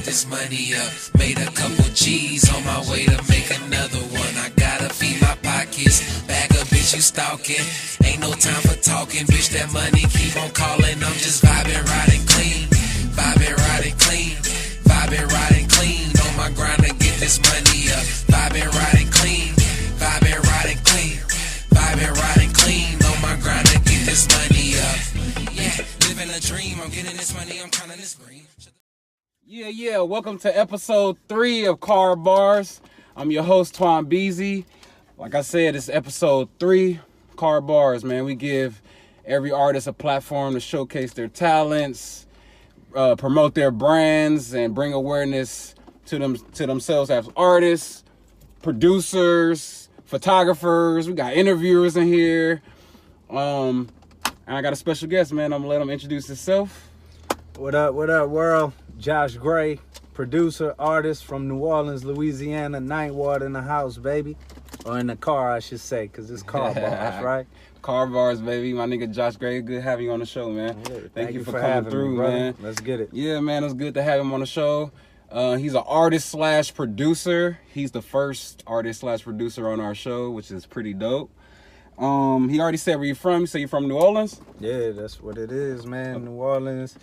this money up. Made a couple G's on my way to make another one. I gotta feed my pockets. Bag a bitch you stalking. Ain't no time for talking, bitch. That money keep on calling. I'm just vibing, riding clean. Vibing, riding clean. Vibing, riding clean. On my grind to get this money up. Vibing, riding clean. Vibing, riding clean. Vibing, riding clean. On my grind to get this money up. Yeah, living a dream. I'm getting this money. I'm counting this green. Yeah. Welcome to episode 3 of carBarz. I'm your host, Twan Beasy. Like I said, it's episode 3, carBarz, man. We give every artist a platform to showcase their talents, promote their brands, and bring awareness to themselves as artists, producers, photographers. We got interviewers in here. And I got a special guest, man. I'm gonna let him introduce himself. What up, world? Josh Gray, producer, artist from New Orleans, Louisiana. 9th Ward in the house, baby. Or in the car, I should say, because it's carBarz, right? carBarz, baby. My nigga Josh Gray, good having you on the show, man. Yeah, Thank you for coming through, me, man. Let's get it. Yeah, man, it's good to have him on the show. He's an artist/producer. He's the first artist/producer on our show, which is pretty dope. He already said where you from. You say you from New Orleans? Yeah, that's what it is, man. New Orleans.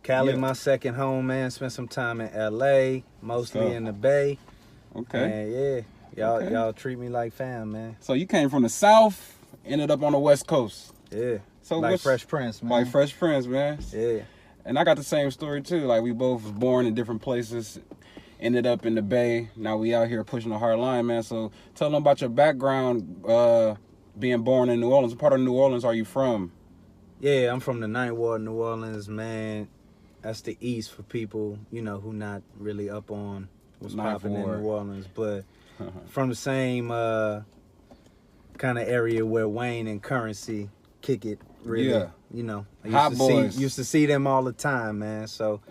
Cali, my second home, man. Spent some time in LA, mostly in the Bay. Okay. And y'all treat me like fam, man. So you came from the South, ended up on the West Coast. Yeah. So like Fresh Prince, man. Like Fresh Prince, man. Yeah. And I got the same story too. Like we both was born in different places, ended up in the Bay. Now we out here pushing a hard line, man. So tell them about your background, being born in New Orleans. What part of New Orleans are you from? Yeah, I'm from the 9th Ward, New Orleans, man. That's the East for people, you know, who not really up on what's popping in New Orleans, but from the same kind of area where Wayne and Currency kick it, really. Yeah. You know, I used to see them all the time, man. So,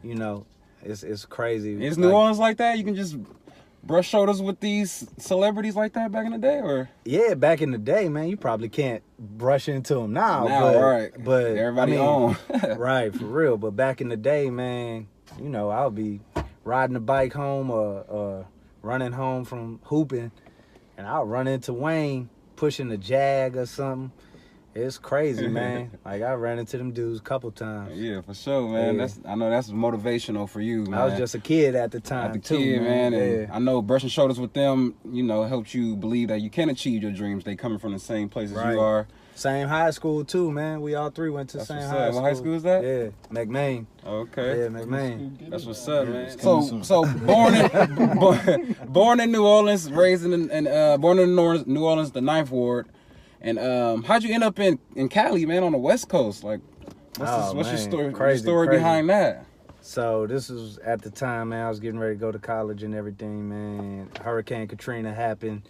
you know, it's crazy. Is New Orleans like that? You can just brush shoulders with these celebrities like that back in the day, or? Yeah, back in the day, man. You probably can't brush into them now. Right. But everybody on. Right, for real. But back in the day, man, you know, I'll be riding a bike home or running home from hooping, and I'll run into Wayne pushing a Jag or something. It's crazy, man. Like, I ran into them dudes a couple times. Yeah, for sure, man. Yeah. I know that's motivational for you, man. I was just a kid at the time, man. Yeah. And I know brushing shoulders with them, you know, helps you believe that you can achieve your dreams. They coming from the same place as you are. Same high school, too, man. We all three went to the same high school. What high school is that? Yeah, McMain. Okay. Yeah, McMain. That's what's up, man. So born in New Orleans, raised born in New Orleans, the 9th Ward. And how'd you end up in Cali, man, on the West Coast? Like, what's your story? Crazy. Behind that? So this was at the time, man. I was getting ready to go to college and everything, man. Hurricane Katrina happened.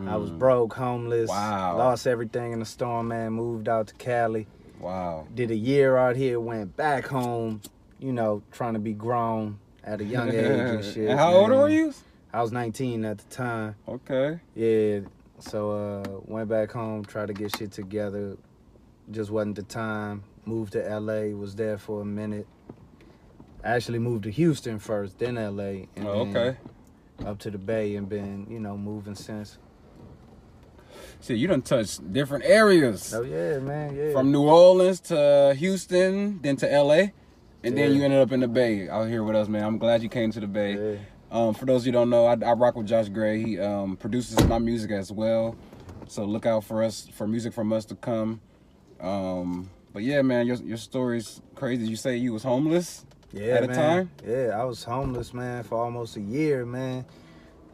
I was broke, homeless. Wow. Lost everything in the storm, man. Moved out to Cali. Wow. Did a year out here. Went back home. You know, trying to be grown at a young age and shit. And how old were you? I was 19 at the time. Okay. Yeah. So went back home, tried to get shit together. Just wasn't the time. Moved to LA, was there for a minute. I actually moved to Houston first, then LA. And then up to the Bay and been, you know, moving since. See, you done touched different areas. Oh yeah, man, yeah. From New Orleans to Houston, then to LA. And then you ended up in the Bay out here with us, man. I'm glad you came to the Bay. Yeah. For those of you who don't know, I rock with Josh Gray. He produces my music as well. So look out for music from us to come. But yeah, man, your story's crazy. You say you was homeless at a time? Yeah, I was homeless, man, for almost a year, man.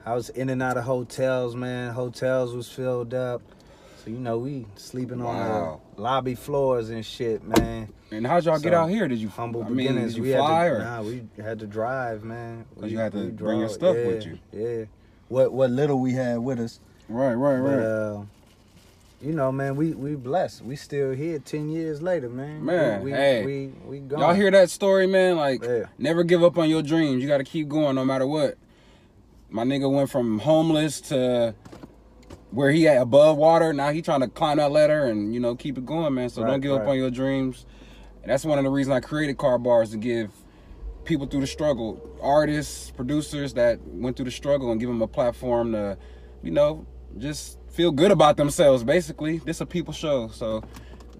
I was in and out of hotels, man. Hotels was filled up. So, you know, we sleeping on the lobby floors and shit, man. And how'd y'all get out here? Did you beginnings? Did you fly we had to drive, man. Because you had to bring your stuff with you. Yeah. What little we had with us. Right. But, you know, man, we blessed. We still here 10 years later, man. We gone. Y'all hear that story, man? Like, never give up on your dreams. You got to keep going no matter what. My nigga went from homeless to where he at above water. Now he trying to climb that ladder and, you know, keep it going, man. So don't give up on your dreams. And that's one of the reasons I created carBarz, to give people through the struggle, artists, producers that went through the struggle, and give them a platform to, you know, just feel good about themselves. Basically, this is a people show, so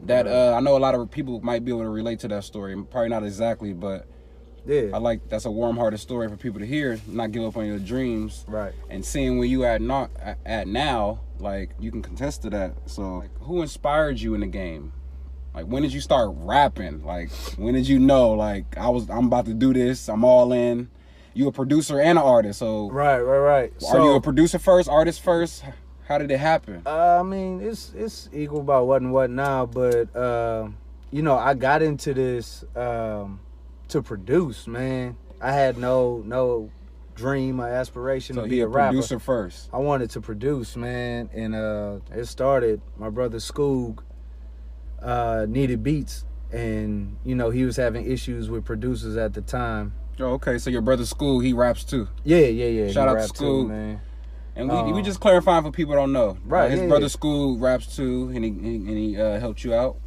that I know a lot of people might be able to relate to that story. Probably not exactly, but yeah, I like that's a warm-hearted story for people to hear. Not give up on your dreams, right? And seeing where you at now, like you can contest to that. So, like, who inspired you in the game? Like, when did you start rapping? Like, when did you know, like, I'm about to do this, I'm all in? You a producer and an artist, so... Right. Are you a producer first, artist first? How did it happen? I mean, it's equal about what and what now, but, you know, I got into this to produce, man. I had no dream or aspiration to be a rapper. Producer first. I wanted to produce, man, and it started, my brother Skoog, needed beats, and you know he was having issues with producers at the time. Oh, okay. So your brother Skoog, he raps too. Yeah. Shout out to Skoog, man. And we just clarifying for people who don't know. Right. His brother Skoog raps too, and he helped you out.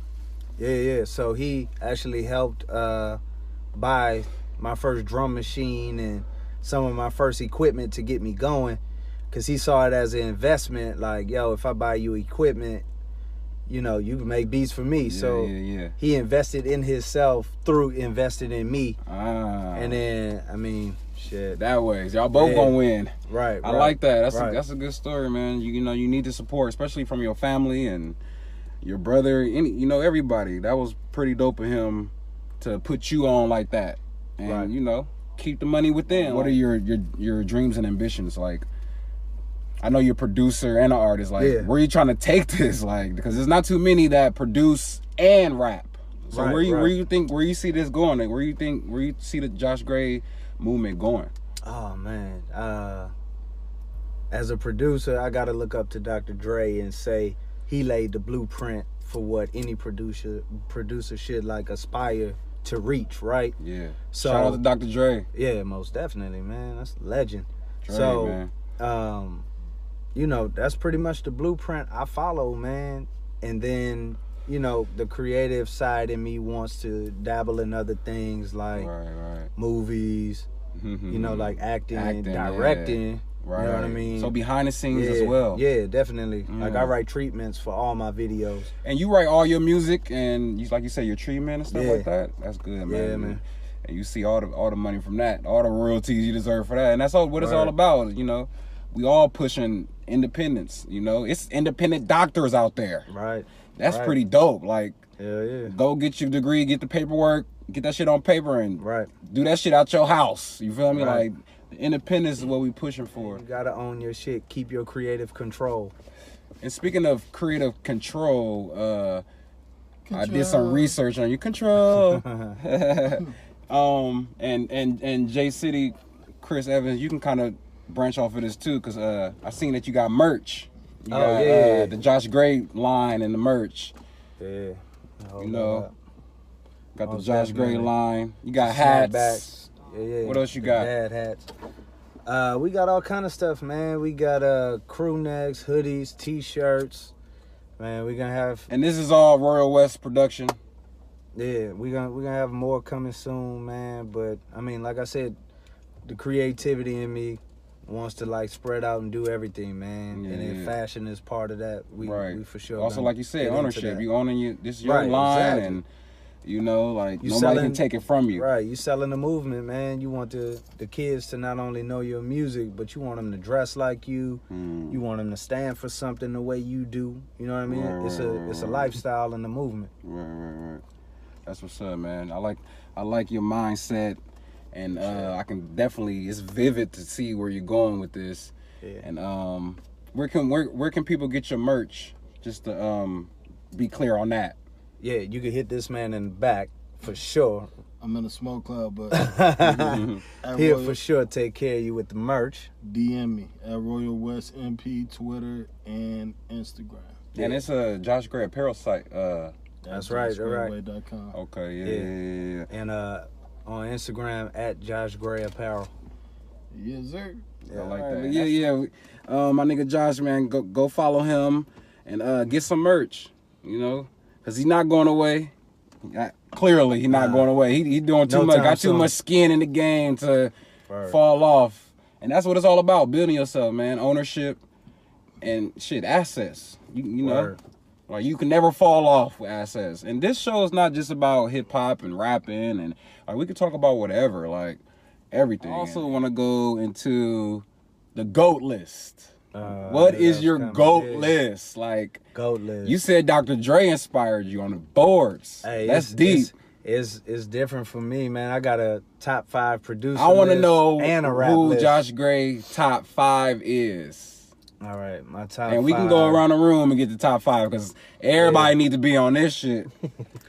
Yeah. So he actually helped buy my first drum machine and some of my first equipment to get me going, cause he saw it as an investment. Like, yo, if I buy you equipment, you know, you can make beats for me. So he invested in himself through invested in me. And then, I mean, shit. That way. Y'all both gonna win. Right. I like that. That's a good story, man. You know, you need the support, especially from your family and your brother, you know, everybody. That was pretty dope of him to put you on like that. And, you know, keep the money within. What are your dreams and ambitions? Like, I know you're a producer and an artist. Like, where are you trying to take this? Like, because there's not too many that produce and rap. So where you see this going? Like, where you see the Josh Gray movement going? Oh man, as a producer, I gotta look up to Dr. Dre and say he laid the blueprint for what any producer should like aspire to reach, right? Yeah. So shout out to Dr. Dre. Yeah, most definitely, man. That's a legend. Dre, so, man. You know, that's pretty much the blueprint I follow, man. And then, you know, the creative side in me wants to dabble in other things like movies, you know, like acting directing. Right. You know what I mean? So behind the scenes as well. Yeah, definitely. Like, I write treatments for all my videos. And you write all your music and like you say, your treatment and stuff like that? That's good, man. Yeah, man. And you see all the money from that, all the royalties you deserve for that. And that's what it's all about, you know. We all pushing independence, you know. It's independent doctors out there. Right. That's pretty dope. Like, yeah. Go get your degree, get the paperwork, get that shit on paper, and do that shit out your house. You feel me? Like, independence is what we pushing for. You gotta own your shit. Keep your creative control. And speaking of creative control, I did some research on your control. And J City, Chris Evans, you can kind of branch off of this too, because I seen that you got merch. You got the Josh Gray line and the merch. Yeah. You know, got the Josh Gray line. You got hats. Yeah. What else you got? Dad hats. We got all kind of stuff, man. We got crew necks, hoodies, t-shirts. Man, we gonna have. And this is all Royal West production. Yeah, we gonna have more coming soon, man. But I mean, like I said, the creativity in me wants to like spread out and do everything, man. And then fashion is part of that. We for sure. Also, like you said, ownership. You owning this is your line, and you know, like nobody can take it from you. Right, you selling the movement, man. You want the kids to not only know your music, but you want them to dress like you. You want them to stand for something the way you do. You know what I mean? It's a lifestyle in the movement. Right. That's what's up, man. I like your mindset. And I can definitely, it's vivid to see where you're going with this. Yeah. And where can people get your merch? Just to be clear on that. Yeah, you can hit this man in the back for sure. I'm in a smoke club, but he'll for sure take care of you with the merch. DM me at Royal West MP, Twitter, and Instagram. Yeah. And it's a Josh Gray apparel site. That's right. Okay, yeah. And on Instagram at Josh Gray Apparel. Yes, sir. Yeah, I like that. Yeah. My nigga Josh, man, go follow him and get some merch, you know, because he's not going away. Clearly, he's not going away. He doing too much. Got too much skin in the game to fall off. And that's what it's all about, building yourself, man. Ownership and shit, assets. You know, like you can never fall off with assets. And this show is not just about hip hop and rapping, and like we could talk about whatever, like everything. I also want to go into the GOAT list. What is your GOAT list? Like, GOAT list. You said Dr. Dre inspired you on the boards. Hey, that's deep. It's different for me, man. I got a top 5 producer. I want to know and a rap who list. Josh Gray top 5 is. All right, my top. And we can go around the room and get the top 5 because everybody need to be on this shit.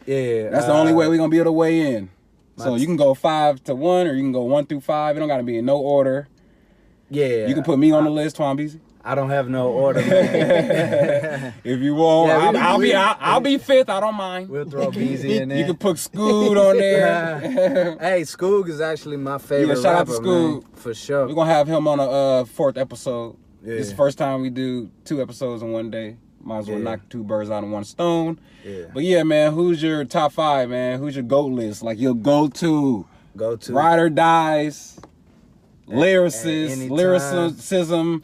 Yeah, that's the only way we're gonna be able to weigh in. So you can go 5 to 1, or you can go 1 through 5. It don't gotta be in no order. Yeah, you can put me on the list, Twan Beasy. I don't have no order, man. If you want, I'll be 5th. I don't mind. We'll throw Beasy in there. You can put Scoot on there. Hey, Scoot is actually my favorite shout rapper, out to Scoot. man, for sure. We're gonna have him on a 4th episode. Yeah. This is the first time we do 2 episodes in one day. Might as well knock 2 birds out of 1 stone. Yeah. But yeah, man, who's your top 5, man? Who's your GOAT list? Like your go-to. Ride or dies. Lyricism.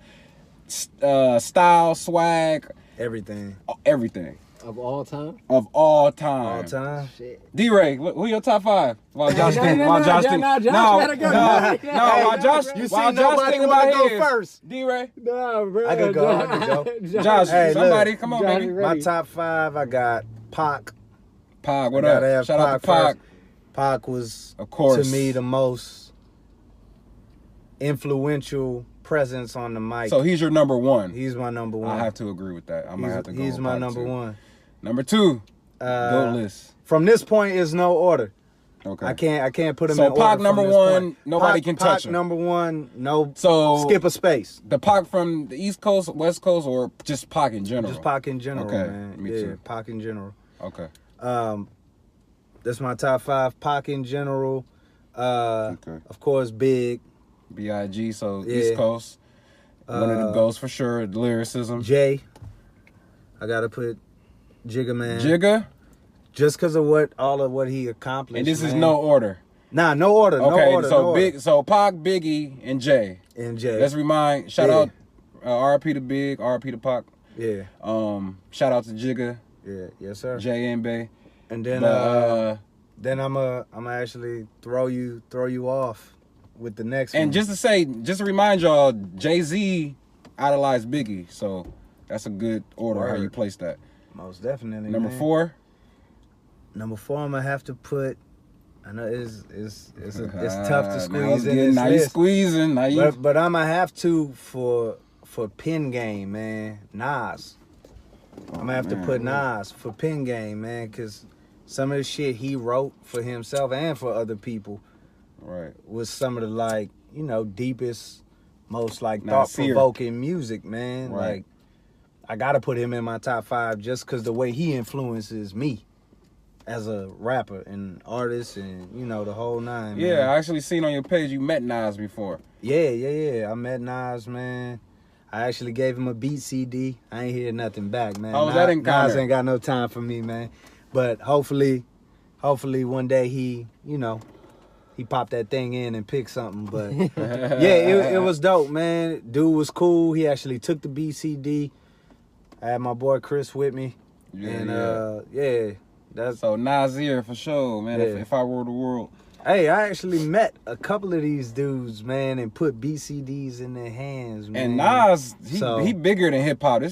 Style, swag. Everything. Of all time? Of all time. Shit. D-Ray, who your top 5? While Josh thinking about his. First. D-Ray? No, bro. I could go. Josh, hey, somebody, look, come on, Josh baby. My top 5, I got Pac. Pac, what up? Shout out to Pac. Pac was, of course, to me, the most influential presence on the mic. So he's your number 1. He's my number 1. I have to agree with that. I might have to go. He's my number 1. Number 2. GOAT list. From this point is no order. Okay. I can't put him in order. So Pac number 1, nobody can touch him. Number 1, no. So skip a space. The Pac from the East Coast, West Coast, or just Pac in general? Just Pac in general, okay. man. Me too. Pac in general. Okay. That's my top 5. Pac in general. Of course, Big. B.I.G. So East Coast. One of the goals for sure. Lyricism. Jay. I gotta put Jigga, man. Jigga? Just because of all of what he accomplished. And this is no order. Nah, no order. Okay, no order, so no Big, order. so Pac, Biggie, and Jay. Let's remind. Shout out, R.I.P. to Big, R.I.P. to Pac. Yeah. Shout out to Jigga. Yeah. Yes, sir. Jay and Bay. And then I'm actually throw you off with the next one. And just to remind y'all, Jay-Z idolized Biggie, so that's a good order how you place that. Most definitely. Number 4. Number 4, I'm gonna have to put. I know it's tough to squeeze in this list. You squeezing. But I'm gonna have to for pen game, man. Nas. I'm gonna have to put Nas for pen game, man, because some of the shit he wrote for himself and for other people, was some of the deepest, most thought-provoking music, man. Like, I gotta put him in my top 5 just because the way he influences me as a rapper and artist and the whole nine. Yeah, man. I actually seen on your page you met Nas before. Yeah. I met Nas, man. I actually gave him a beat CD. I ain't hear nothing back, man. How was that encounter? Nas ain't got no time for me, man. But hopefully one day he popped that thing in and picked something. But it was dope, man. Dude was cool. He actually took the BCD. I had my boy Chris with me. That's so Nasir for sure, man. If I were the world. Hey, I actually met a couple of these dudes, man, and put BCDs in their hands, man. And Nas, he bigger than hip hop.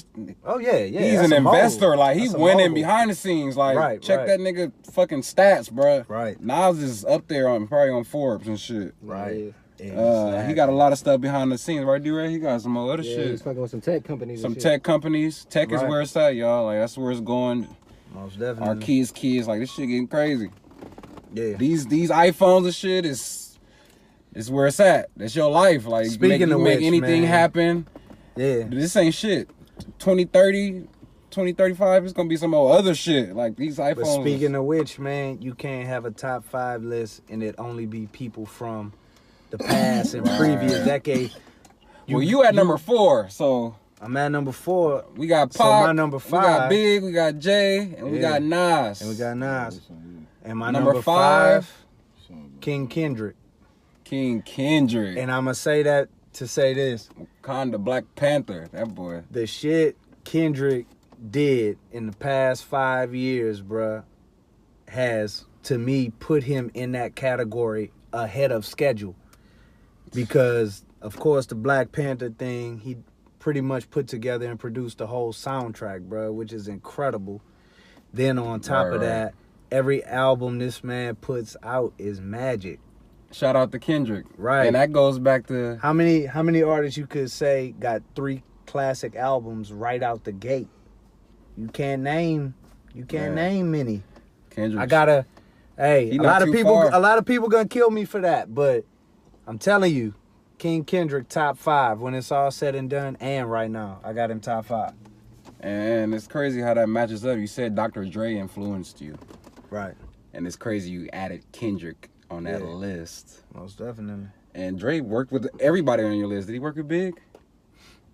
Oh yeah. He's an investor. Like he winning behind the scenes. Like check that nigga fucking stats, bro. Right. Nas is up there probably on Forbes and shit. Right. He got a lot of stuff behind the scenes, right, D-Ray? He got some more other shit. He's fucking with some tech companies. Tech companies. Tech is where it's at, y'all. Like that's where it's going. Most definitely. Our kids, like this shit getting crazy. Yeah. These iPhones and shit is where it's at. That's your life. Like Speaking you make anything happen. Yeah. This ain't shit. 2030, 2035, it's gonna be some more other shit. Like these iPhones. But speaking of which, man, you can't have a top 5 list and it only be people from the past and previous decade. You at number 4, so I'm at number 4. We got Pac. So my number 5. We got Big. We got Jay, and we got Nas. And my number 5, King Kendrick. King Kendrick. And I'm going to say that to say this. Wakanda, Black Panther, that boy. The shit Kendrick did in the past 5 years, bruh, has, to me, put him in that category ahead of schedule. Because, of course, the Black Panther thing, he pretty much put together and produced the whole soundtrack, bruh, which is incredible. Then on top of that, every album this man puts out is magic. Shout out to Kendrick. Right. And that goes back to... How many artists you could say got 3 classic albums right out the gate? You can't name many. Kendrick. A lot of people gonna kill me for that, but I'm telling you, King Kendrick top 5 when it's all said and done, and right now I got him top 5. And it's crazy how that matches up. You said Dr. Dre influenced you. Right. And it's crazy you added Kendrick on that list. Most definitely. And Dre worked with everybody on your list. Did he work with Big?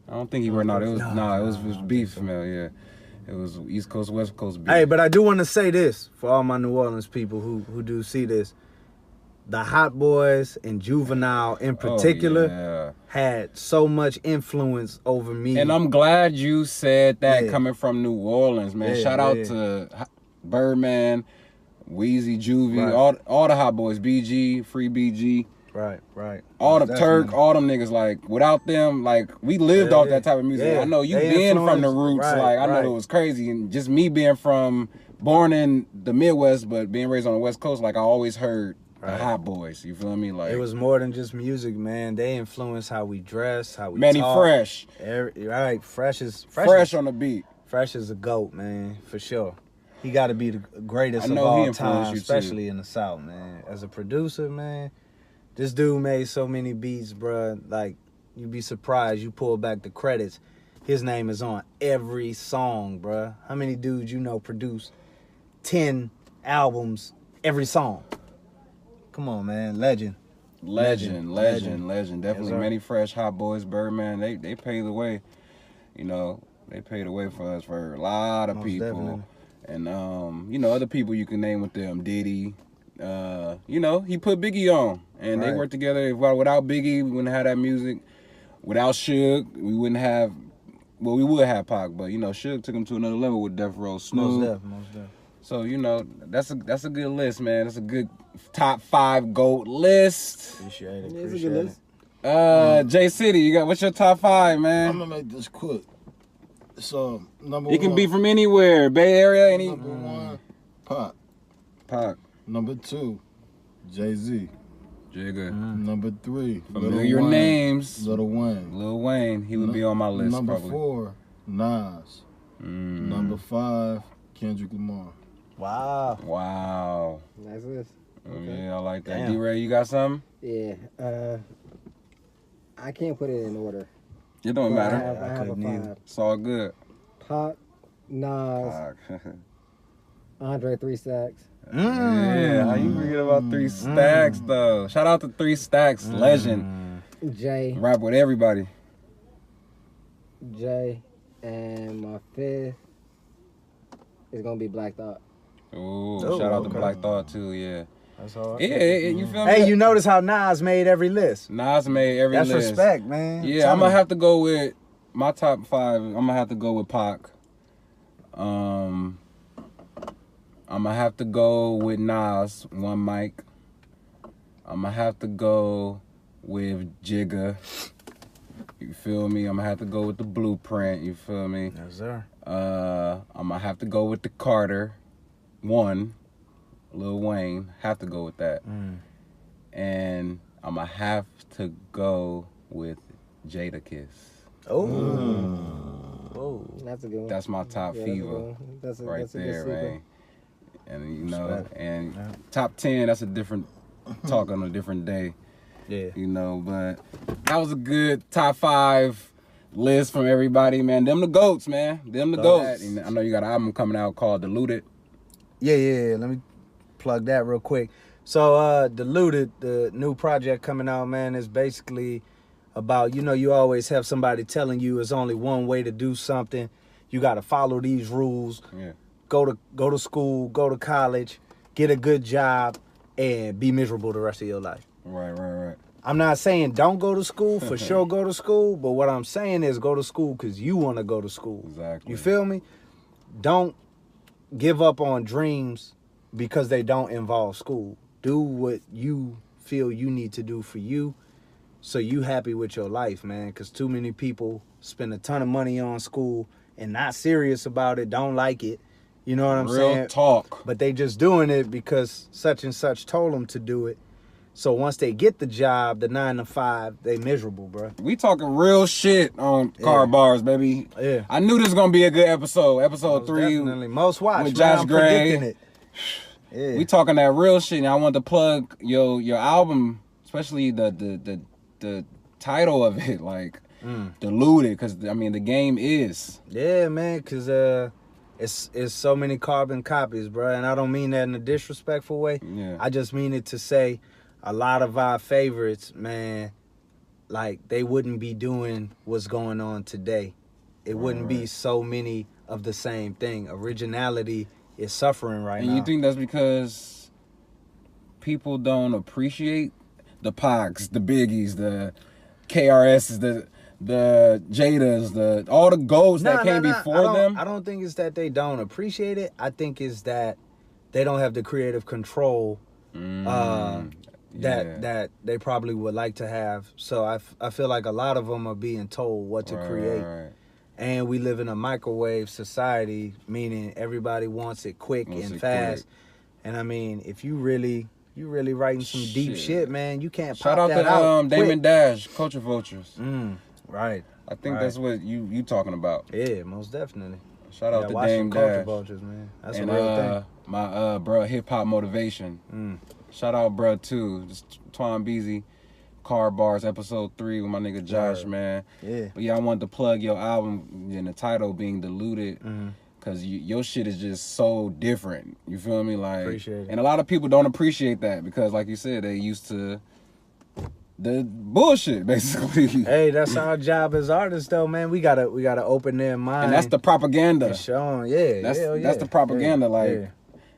I don't think he worked. It was beef, man. Yeah. It was East Coast, West Coast beef. Hey, but I do want to say this for all my New Orleans people who do see this. The Hot Boys and Juvenile in particular had so much influence over me. And I'm glad you said that coming from New Orleans, man. Shout out to Birdman, Weezy, Juvie, all the Hot Boys, BG, Free BG. Right. All the Turk, all them niggas, like, without them, like, we lived off that type of music. I know you being from the roots, I know it was crazy. And just me being born in the Midwest, but being raised on the West Coast, like, I always heard the Hot Boys, you feel me? Like, it was more than just music, man. They influenced how we dress, how we Manny talk. Fresh. Fresh on the beat. Fresh is a GOAT, man, for sure. He got to be the greatest of all time, especially in the South, man. As a producer, man, this dude made so many beats, bruh. Like, you'd be surprised. You pull back the credits, his name is on every song, bruh. How many dudes you know produce 10 albums, every song? Come on, man. Legend. Definitely Manny Fresh, Hot Boys, Birdman. They paved the way. You know, they paved the way for us for a lot of people. Definitely. And you know, other people you can name with them, Diddy. You know, he put Biggie on, and they worked together. Without Biggie, we wouldn't have that music. Without Suge, we wouldn't have. Well, we would have Pac, but you know, Suge took him to another level with Death Row, Snoop. Most definitely. So you know, that's a good list, man. That's a good top 5 GOAT list. Appreciate it. It's a good list. J City, what's your top 5, man? I'm gonna make this quick. So number You one. can be from anywhere, Bay Area, any. Number 1, Pac. Number 2, Jay-Z. Jigga. Number 3, Familiar names. Lil Wayne. Lil Wayne, he would be on my list. Number probably. 4, Nas. Number 5, Kendrick Lamar. Wow. Nice list. Okay. Yeah, I like that. D-Ray, you got something? Yeah. I can't put it in order. It don't matter. I have a 5. It's all good. Pac, Nas, Andre 3 Stacks. Yeah, how you forget about 3 Stacks though? Shout out to 3 Stacks, legend. Jay. Rap with everybody. Jay. And my 5th is gonna be Black Thought. Ooh, shout out to Black Thought too, yeah. That's hard. Yeah, you feel me? Hey, you notice how Nas made every list? Nas made every list. That's respect, man. Yeah, I'm gonna have to go with my top 5. I'm gonna have to go with Pac. I'm gonna have to go with Nas, one mic. I'm gonna have to go with Jigga. You feel me? I'm gonna have to go with the Blueprint. You feel me? Yes, sir. I'm gonna have to go with the Carter 1, Lil Wayne. Have to go with that. And I'm gonna have to go with Jadakiss. Oh. That's a good one. That's my top fever that's a right there, good man. And you know, and top 10. That's a different talk on a different day. Yeah. You know, but that was a good top 5 list from everybody, man. Them the GOATs, man. Them the GOATs. And I know you got an album coming out called Diluted. Yeah. Let me plug that real quick. So, Diluted, the new project coming out, man, is basically about, you know, you always have somebody telling you there's only one way to do something. You got to follow these rules. Yeah. Go to school, go to college, get a good job, and be miserable the rest of your life. Right. I'm not saying don't go to school, for sure go to school, but what I'm saying is go to school because you want to go to school. Exactly. You feel me? Don't give up on dreams because they don't involve school. Do what you feel you need to do for you so you happy with your life, man, because too many people spend a ton of money on school and not serious about it, don't like it. You know what I'm saying? Real talk. But they just doing it because such and such told them to do it. So once they get the job, the 9 to 5, they miserable, bro. We talking real shit on carBarz, baby. Yeah. I knew this was gonna be a good episode. Episode 3. Definitely. Most watched. With Josh I'm Gray. predicting it. Yeah. We talking that real shit. And I want to plug your album, especially the title of it, like Diluted, because I mean the game is. Yeah, man, because it's so many carbon copies, bro, and I don't mean that in a disrespectful way. Yeah. I just mean it to say a lot of our favorites, man, like they wouldn't be doing what's going on today. It wouldn't be so many of the same thing. Originality is suffering right now. And you think that's because people don't appreciate the Pacs, the Biggies, the KRSs, the Jadas, all the goals that came before them? I don't think it's that they don't appreciate it. I think it's that they don't have the creative control that they probably would like to have. So I feel like a lot of them are being told what to create. Right. And we live in a microwave society, meaning everybody wants it quick and fast. And I mean, if you really writing some deep shit, man, you can't Shout pop out that out to Damon quick. Dash, Culture Vultures. Right. I think that's what you talking about. Yeah, most definitely. Shout out to watch Dame some Culture Dash. Vultures, man. That's And a real thing. my bro, Hip Hop Motivation. Shout out, bro, too. Just Twan, Beasy, carBarz, episode 3 with my nigga Josh, man. Yeah. But yeah, I wanted to plug your album and the title being Diluted. Cause your shit is just so different. You feel me? Like, Appreciate it. And a lot of people don't appreciate that because, like you said, they used to the bullshit, basically. Hey, that's our job as artists, though, man. We gotta open their mind. And that's the propaganda. And show 'em, yeah. That's the propaganda.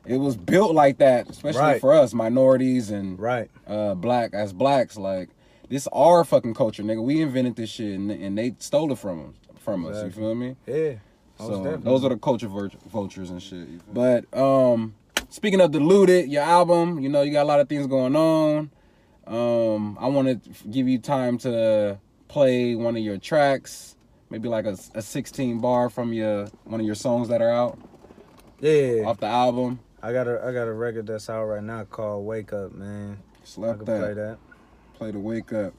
It was built like that, especially for us minorities and blacks. Like, this our fucking culture, nigga. We invented this shit, and they stole it from us. You feel me? Yeah. So those are the culture vultures and shit. But speaking of Diluted, your album, you know, you got a lot of things going on. I want to give you time to play one of your tracks, maybe like a 16 bar from one of your songs that are out. Yeah. Off the album. I got a record that's out right now called Wake Up, man. Slap I can that. play that. Play the Wake Up.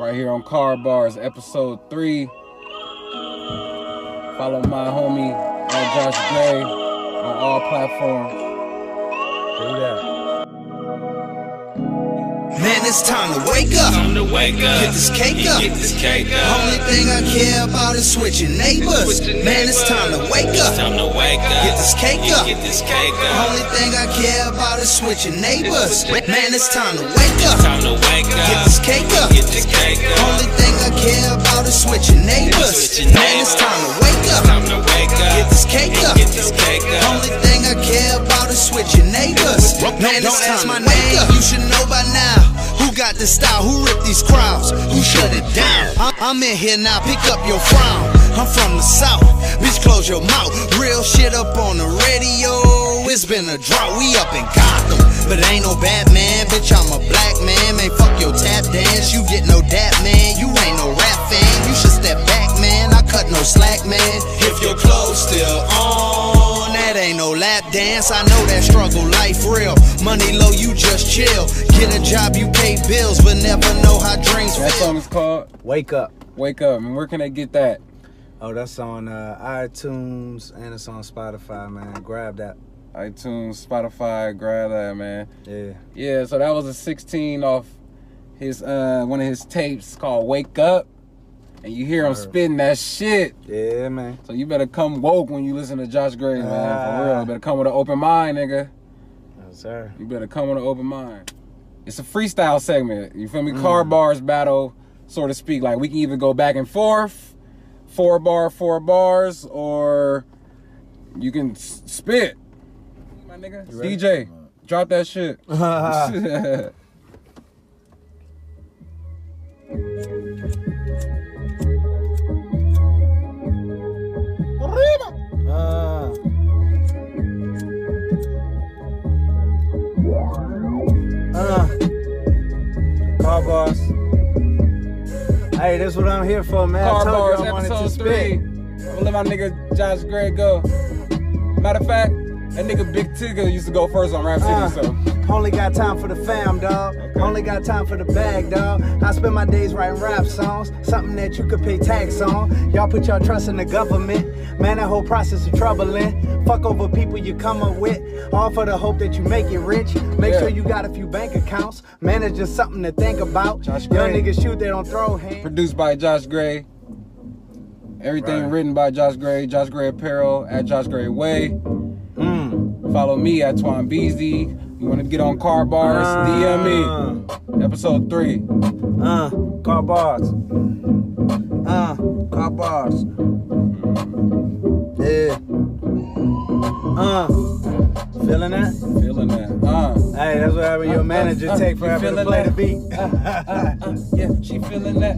Right here on carBarz, episode 3. Follow my homie Josh Gray on all platforms. Do that. Man, it's time to wake up. Get this cake up. Only thing I care about is switching neighbors. Man, it's time to wake up. Get this cake up. Only thing I care about is switching neighbors. Man, it's time to wake up. Get this cake up. Only thing I care about is switching neighbors. Man, it's time to wake up. Get this cake up. Only thing I care about is switching neighbors. Man, it's time to wake up. You should know by now. Who got the style? Who ripped these crowds? Who shut it down? I'm in here now, pick up your frown. I'm from the south, bitch close your mouth. Real shit up on the radio. It's been a drought, we up in Gotham. But ain't no Batman, bitch I'm a black man. Man, fuck your tap dance, you get no dap man. You ain't no rap fan, you should step back man. I cut no slack man. If your clothes still on, that ain't no lap dance. I know that struggle life real. Money low, you just chill. Get a job, you pay bills, but never know how dreams feel. That song is called Wake Up. Wake Up. And where can they get that? Oh, that's on iTunes and it's on Spotify, man. Grab that. iTunes, Spotify, grab that, man. Yeah. Yeah, so that was a 16 off his one of his tapes called Wake Up. And you hear him spitting that shit. Yeah, man. So you better come woke when you listen to Josh Gray, man. For real. You better come with an open mind, nigga. Yes, sir. You better come with an open mind. It's a freestyle segment. You feel me? carBarz battle, so to speak. Like, we can either go back and forth, 4 bars, or you can spit. My nigga, DJ. Drop that shit. carBarz. Hey, that's what I'm here for, man. carBarz I wanted to episode 3. spit. I'm gonna let my nigga Josh Gray go. Matter of fact, that nigga Big Tigger used to go first on Rap City, so. Only got time for the fam, dog. Okay. Only got time for the bag, dog. I spend my days writing rap songs, something that you could pay tax on. Y'all put your trust in the government. Man, that whole process is troubling. Fuck over people you come up with, all for the hope that you make it rich. Make sure you got a few bank accounts. Man, it's just something to think about. Josh Young Gray. niggas shoot, they don't throw hands. Produced by Josh Gray. Everything written by Josh Gray. Josh Gray Apparel at Josh Gray Way. Follow me at Twan Beasy. You want to get on carBarz? DM me. Episode 3. carBarz. carBarz. Yeah. Feeling that? Feeling that. Hey, that's what having your manager take forever to play the beat. Yeah, she feeling that.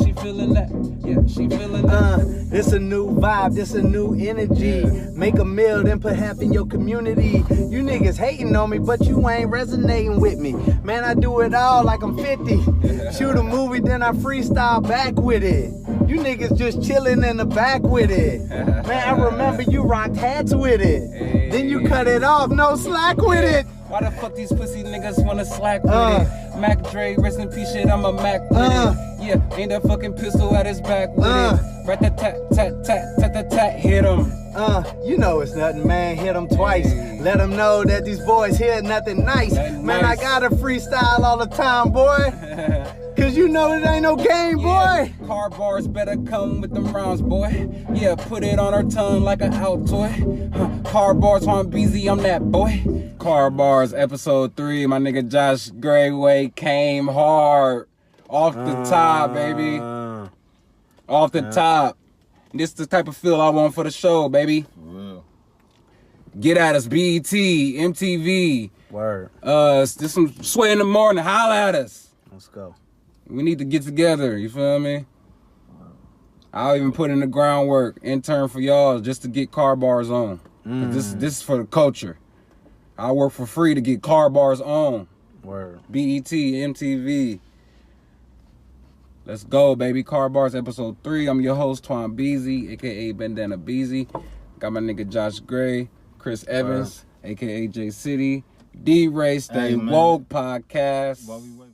She feeling that. Yeah, she feeling that. This a new vibe, this a new energy. Make a meal, then put half in your community. You niggas hating on me, but you ain't resonating with me. Man, I do it all like I'm 50. Shoot a movie, then I freestyle back with it. You niggas just chilling in the back with it. Man, I remember you rocked hats with it. Then you cut it off, no slack with it. Why the fuck these pussy niggas wanna slack with it? Mac Dre, rest in peace shit, I'm a Mac with it. Yeah, ain't that fucking pistol at his back with it. Right, tat, tat, tat, tat, tat, tat, hit him. You know it's nothing, man. Hit them twice. Let them know that these boys hear nothing nice. Man, I gotta freestyle all the time, boy. Cause you know it ain't no game, boy. carBarz better come with them rhymes, boy. Yeah, put it on her tongue like an out toy. carBarz, Twan Beasy, I'm that boy. carBarz episode 3. My nigga Josh Gray came hard. Off the top, baby. Off the top. This the type of feel I want for the show, baby. Get at us, BET, MTV. Word. Just some Sway in the morning. Holla at us. Let's go. We need to get together. You feel me? I'll even put in the groundwork, intern for y'all, just to get carBarz on. This is for the culture. I work for free to get carBarz on. Word. BET, MTV. Let's go, baby. carBarz episode 3. I'm your host, Twan Beasy, aka Bandana Beasy. Got my nigga Josh Gray, Chris Evans, aka J City, D-Ray Stay Woke Podcast. While we wait.